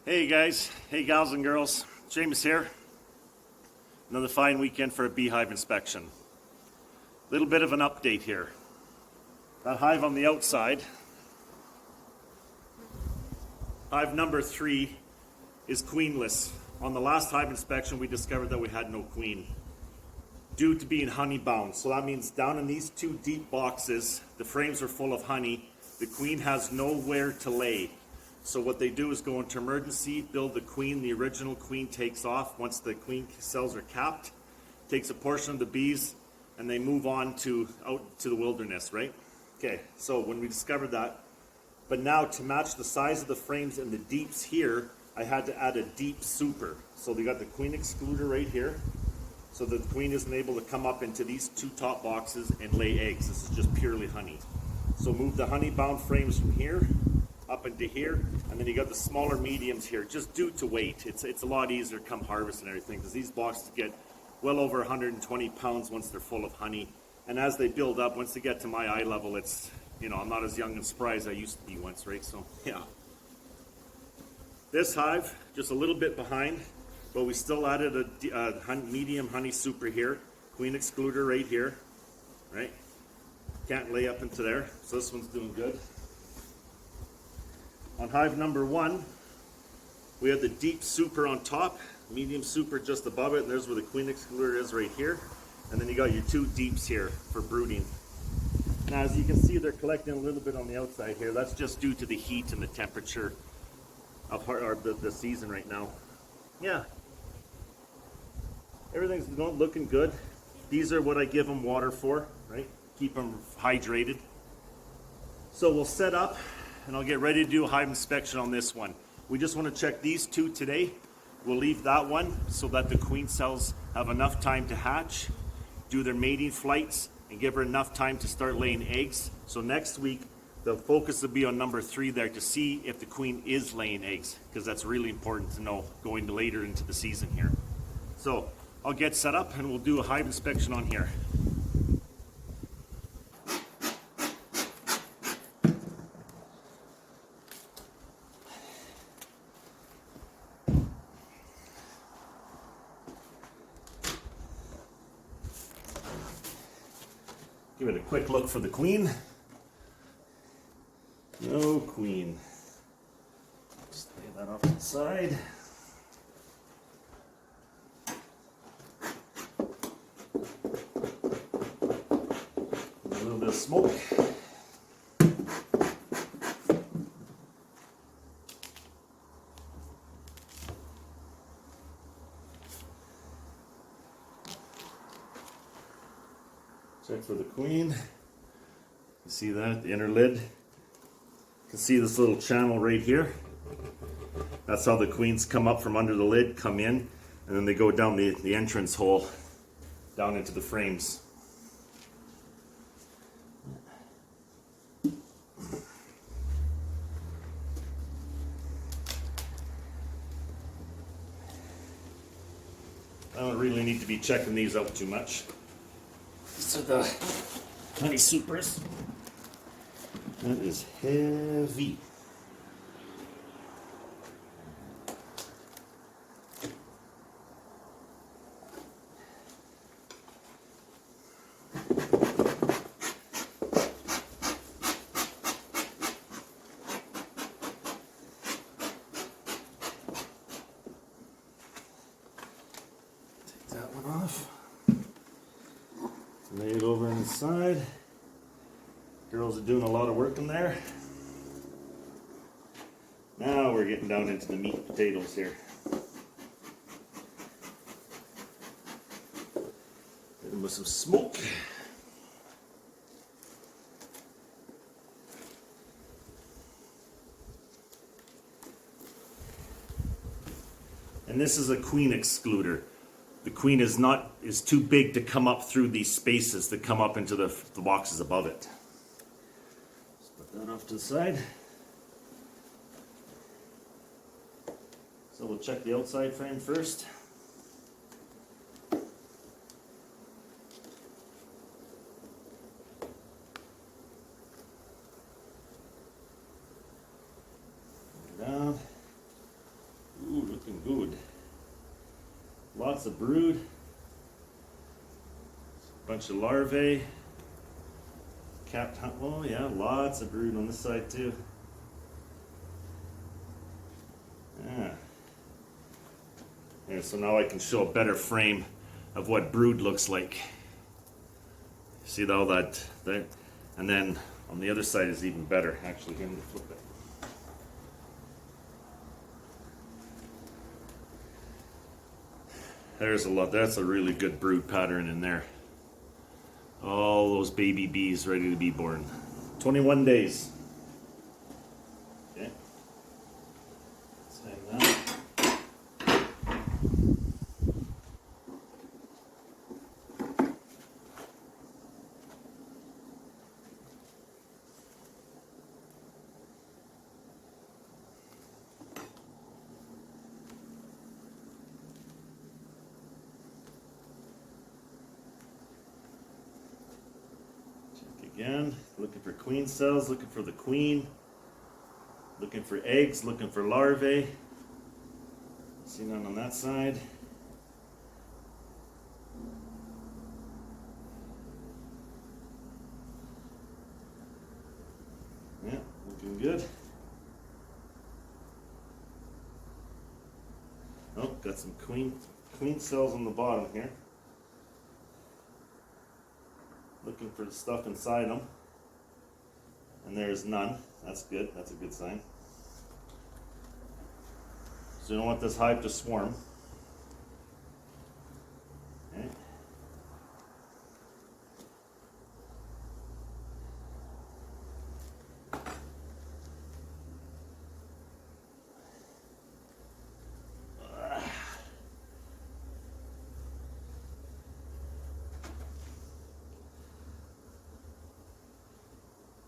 Hey guys, hey gals and girls, Shamus here. Another fine weekend for a beehive inspection. Little bit of an update here. That hive on the outside, hive number 3, is queenless. On the last hive inspection we discovered that we had no queen due to being honey bound. So that means down in these 2 deep boxes, the frames are full of honey. The queen has nowhere to lay. So what they do is go into emergency, build the queen. The original queen takes off once the queen cells are capped, takes a portion of the bees, and they move on to out to the wilderness, right? Okay, so when we discovered that, but now to match the size of the frames and the deeps here, I had to add a deep super. So they got the queen excluder right here, so the queen isn't able to come up into these 2 top boxes and lay eggs. This is just purely honey. So move the honey bound frames from here up into here, and then you got the smaller mediums here, just due to weight. It's a lot easier come harvest and everything, because these boxes get well over 120 pounds once they're full of honey. And as they build up, once they get to my eye level, it's, you know, I'm not as young and spry as I used to be once, right? So, yeah. This hive, just a little bit behind, but we still added a medium honey super here, queen excluder right here, right? Can't lay up into there, so this one's doing good. On hive number 1, we have the deep super on top, medium super just above it, and there's where the queen excluder is right here. And then you got your 2 deeps here for brooding. Now as you can see, they're collecting a little bit on the outside here. That's just due to the heat and the temperature of the season right now. Yeah, everything's looking good. These are what I give them water for, right? Keep them hydrated. So we'll set up, and I'll get ready to do a hive inspection on this one. We just want to check these 2 today. We'll leave that one so that the queen cells have enough time to hatch, do their mating flights, and give her enough time to start laying eggs. So next week, the focus will be on number 3 there to see if the queen is laying eggs, because that's really important to know going later into the season here. So I'll get set up and we'll do a hive inspection on here. Give it a quick look for the queen. No queen. Just lay that off to the side. A little bit of smoke. Check for the queen. You see that, the inner lid? You can see this little channel right here. That's how the queens come up from under the lid, come in, and then they go down the entrance hole, down into the frames. I don't really need to be checking these out too much. These are the honey supers. That is heavy. Take that one off. Lay it over on the side. Girls are doing a lot of work in there. Now we're getting down into the meat and potatoes here. Hit them with some smoke. And this is a queen excluder. The queen is too big to come up through these spaces that come up into the boxes above it. Just put that off to the side. So we'll check the outside frame first. Down. lots of brood. Bunch of larvae. Capped, oh yeah, lots of brood on this side too. Yeah. And so now I can show a better frame of what brood looks like. See all that there? And then on the other side is even better. Actually, here, let me flip it. There's a lot. That's a really good brood pattern in there. All those baby bees ready to be born. 21 days. Okay. Let's hang that. Again, looking for queen cells, looking for the queen, looking for eggs, looking for larvae. See none on that side. Yeah, looking good. Oh, got some queen cells on the bottom here. Looking for the stuff inside them, and there's none. That's good. That's a good sign. So you don't want this hive to swarm. Okay.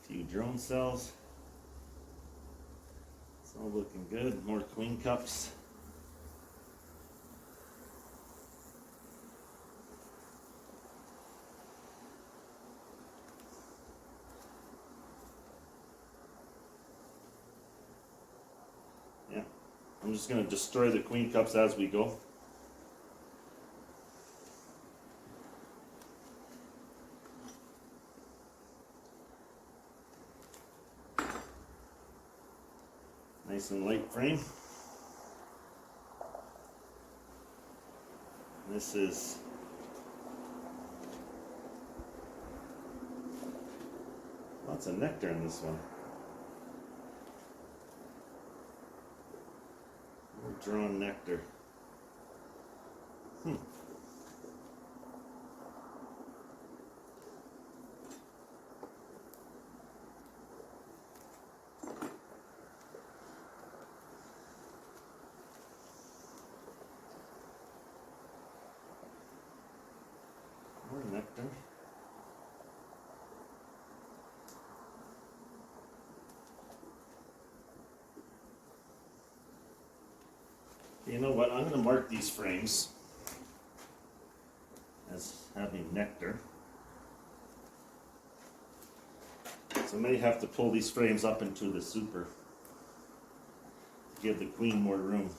Few drone cells. It's all looking good. More queen cups. Yeah, I'm just going to destroy the queen cups as we go. Nice and light frame. This is lots of nectar in this one. More drawn nectar. More nectar. You know what? I'm going to mark these frames as having nectar. So I may have to pull these frames up into the super to give the queen more room.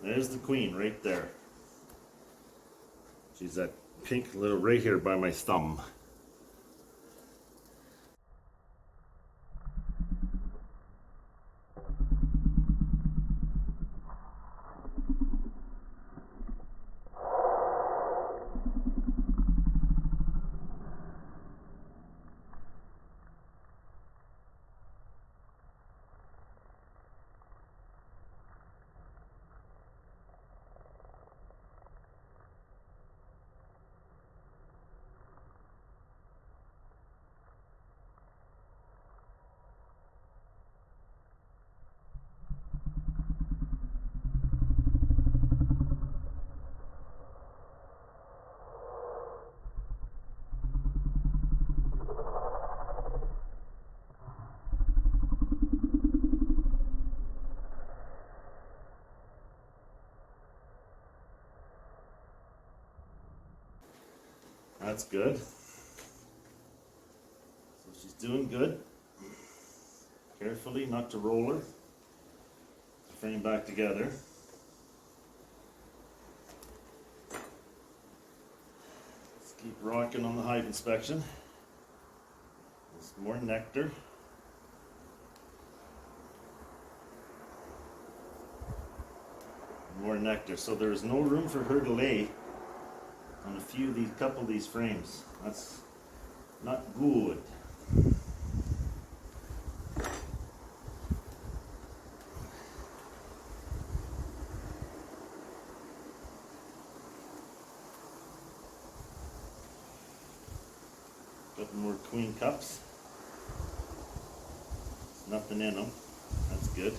There's the queen right there. She's that pink little right here by my thumb. That's good. So she's doing good. Carefully, not to roll her. Frame back together. Let's keep rocking on the hive inspection. There's more nectar. More nectar. So there's no room for her to lay on couple of these frames. That's not good. Couple more queen cups. Nothing in them. That's good.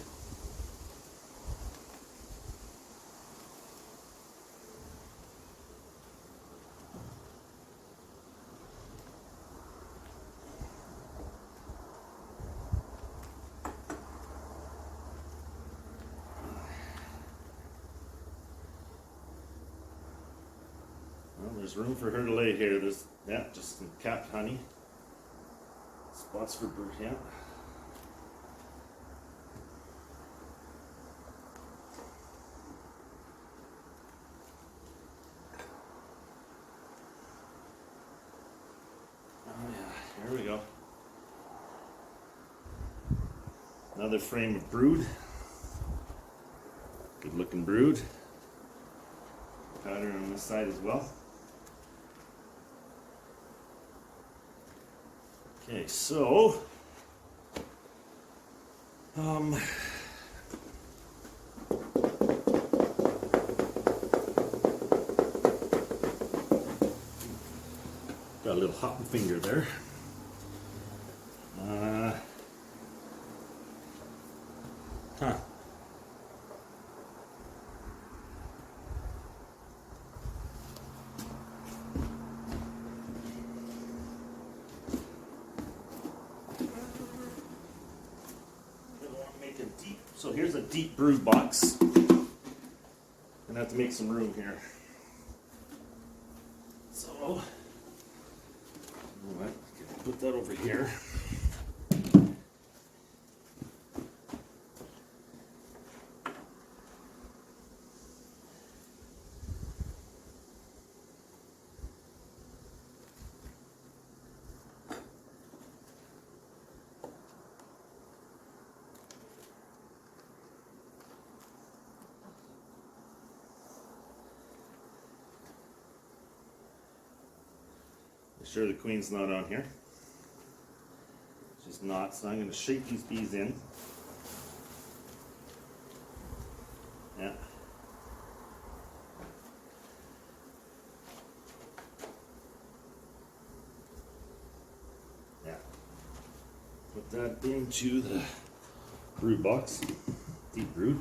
Well, there's room for her to lay here. There's, yeah, just some capped honey. Spots for bird, yeah. Oh yeah, here we go. Another frame of brood. Good looking brood. Pattern on this side as well. Okay, so got a little hot finger there. So here's a deep brood box. Gonna have to make some room here. So, put that over here. Sure the queen's not on here. She's not, so I'm going to shake these bees in. Yeah. Yeah. Put that into the brood box. Deep brood.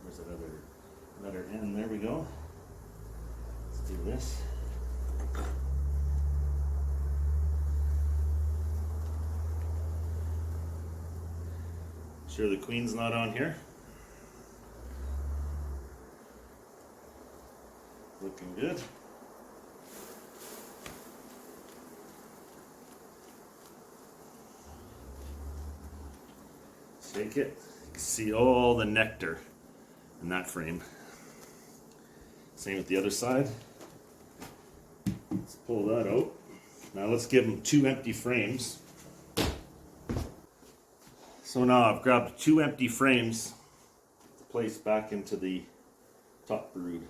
Where's that other end? There we go. Do this. Sure the queen's not on here. Looking good. Shake it. You can see all the nectar in that frame. Same with the other side. Let's pull that out. Now let's give them 2 empty frames. So now I've grabbed 2 empty frames to place back into the top brood.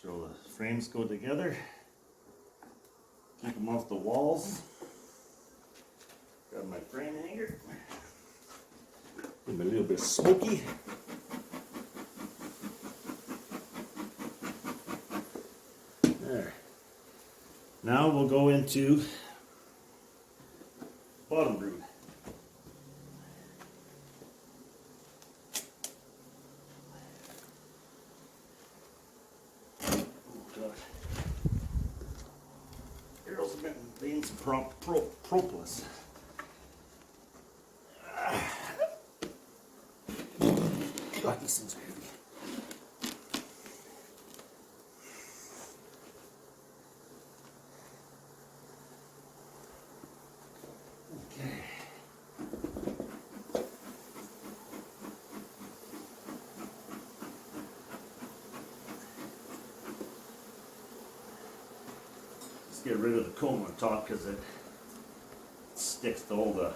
So the frames go together. Take them off the walls. Grab my frame hanger. Give them a little bit smoky. There. Now we'll go into bottom brood. Arrows have been laying some propolis. God, these things are heavy. Okay. Get rid of the comb on top because it sticks to all the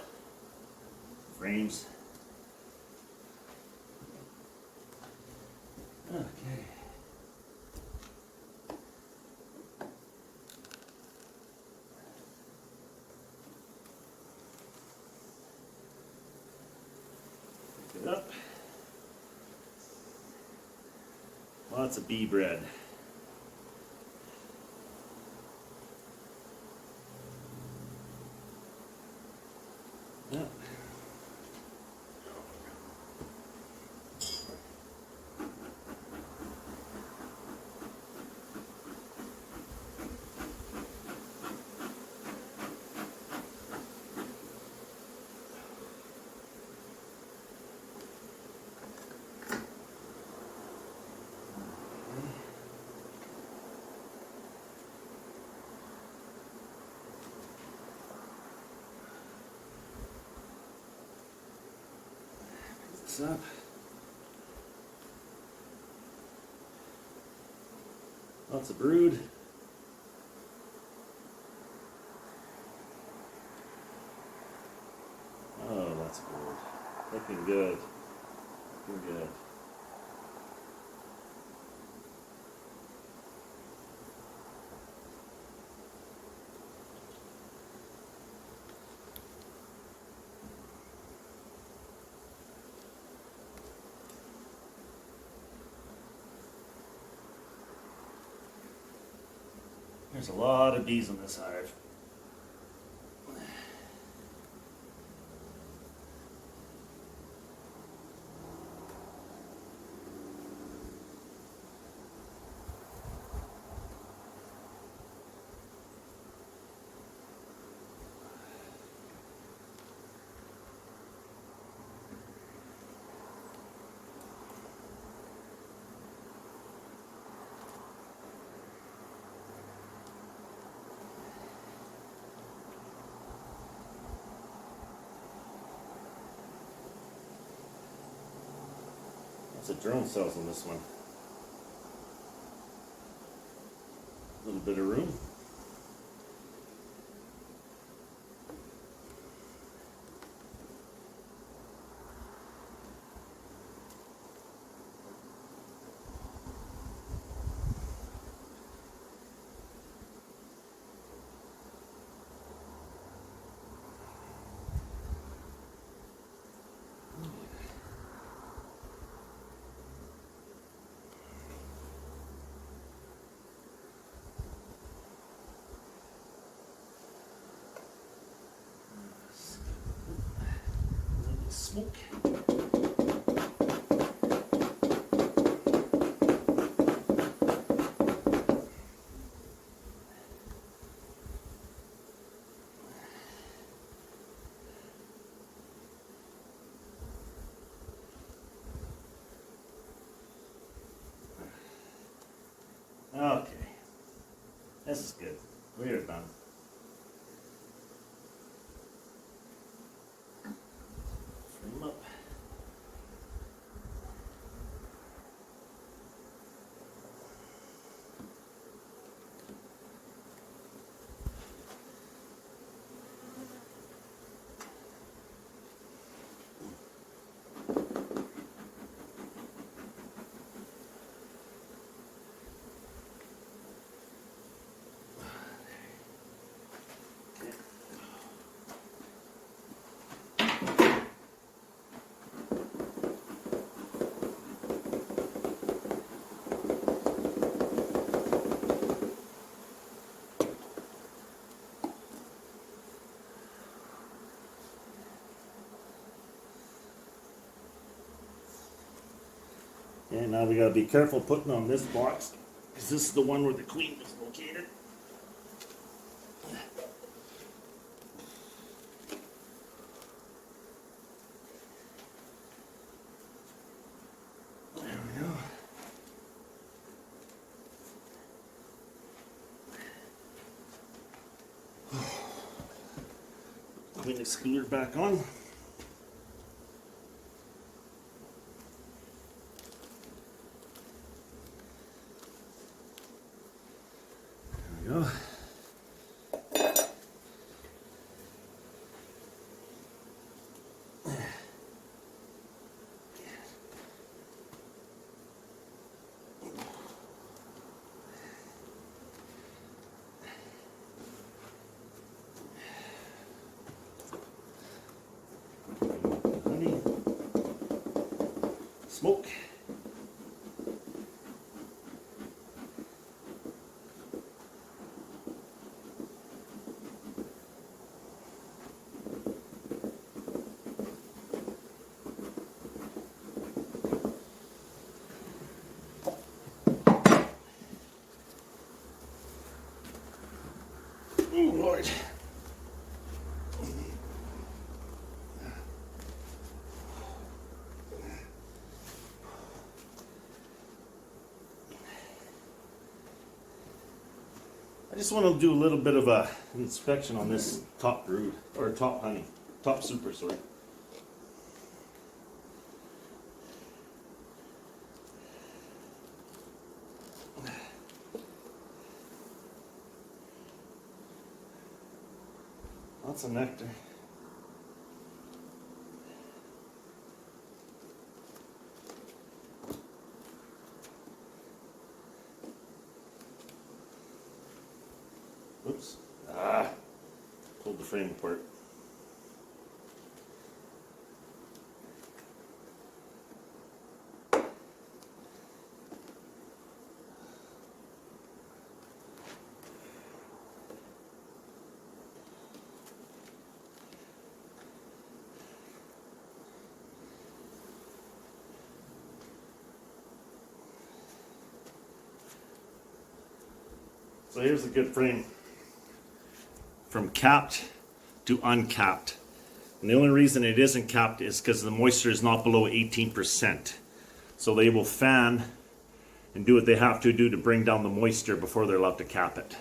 frames. Okay. Pick it up. Lots of bee bread. Yeah. Up. Lots of brood. Oh, lots of brood. Looking good. Looking good. There's a lot of bees in this hive. Lots of drone cells in this one. A little bit of room. Smoke. Okay, this is good. We're done. Frame up. And now we gotta be careful putting on this box, because this is the one where the queen is located. There we go. Queen excluder back on. There we go. Honey. Smoke. Oh Lord. I just want to do a little bit of a inspection on this top brood, or top honey, top super, sorry. Lots of nectar. Oops. Pulled the frame apart. So here's a good frame. From capped to uncapped. And the only reason it isn't capped is because the moisture is not below 18%. So they will fan and do what they have to do to bring down the moisture before they're allowed to cap it.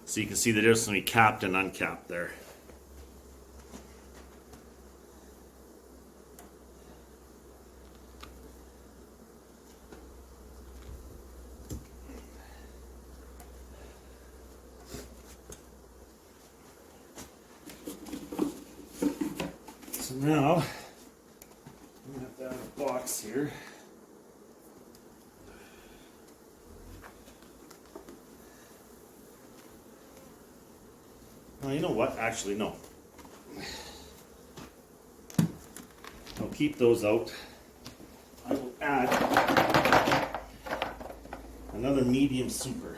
So you can see the difference between capped and uncapped there. So now, I'm going to have to add a box here. Well, you know what? Actually, no. I'll keep those out. I will add another medium super.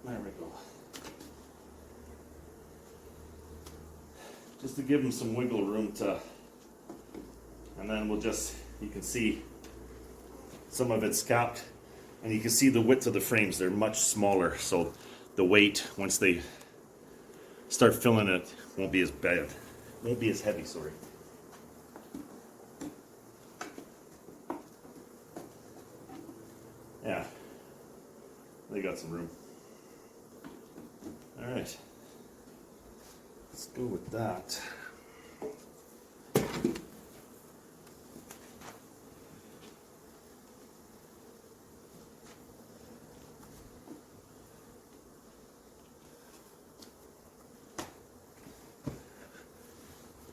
There we go. Just to give them some wiggle room to, and then we'll just, you can see some of it's capped, and you can see the width of the frames, they're much smaller, so the weight, once they start filling it, won't be as bad, won't be as heavy, sorry. Yeah, they got some room. All right. Let's go with that.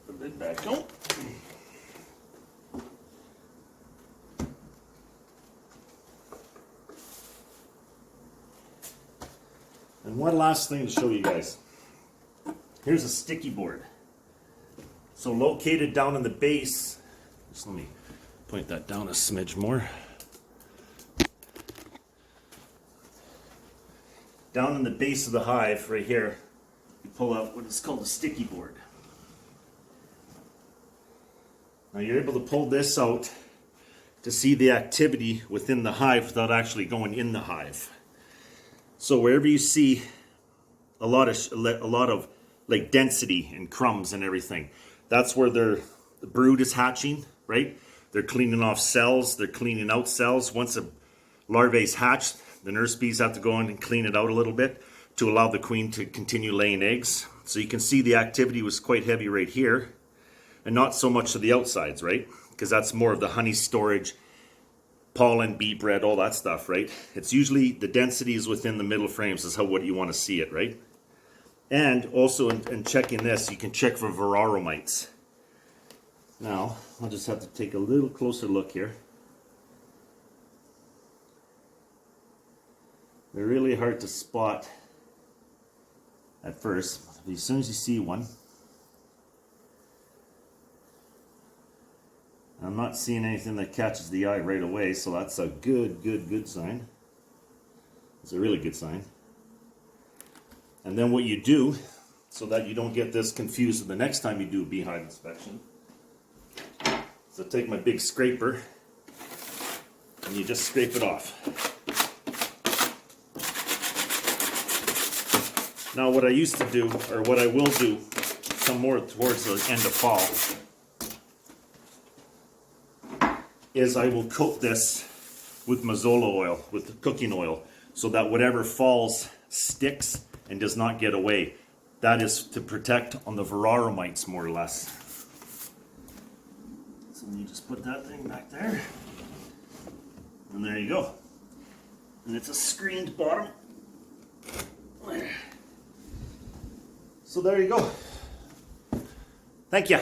Put the lid back on. And one last thing to show you guys. Here's a sticky board. So located down in the base, just let me point that down a smidge more. Down in the base of the hive, right here, you pull out what is called a sticky board. Now you're able to pull this out to see the activity within the hive without actually going in the hive. So wherever you see a lot of like density and crumbs and everything, that's where the brood is hatching, right? They're cleaning off cells, they're cleaning out cells. Once a larvae is hatched, the nurse bees have to go in and clean it out a little bit to allow the queen to continue laying eggs. So you can see the activity was quite heavy right here, and not so much to the outsides, right? Because that's more of the honey storage, pollen, bee bread, all that stuff, right? It's usually the density is within the middle frames is what you want to see it, right? And also in checking this, you can check for varroa mites. Now, I'll just have to take a little closer look here. They're really hard to spot at first. As soon as you see one, I'm not seeing anything that catches the eye right away, so that's a good sign. It's a really good sign. And then what you do, so that you don't get this confused the next time you do a beehive inspection, so take my big scraper and you just scrape it off. Now what I used to do, or what I will do some more towards the end of fall, is I will coat this with mazola oil, with cooking oil, so that whatever falls sticks and does not get away. That is to protect on the varroa mites, more or less. So you just put that thing back there, and there you go. And it's a screened bottom. So there you go. Thank you.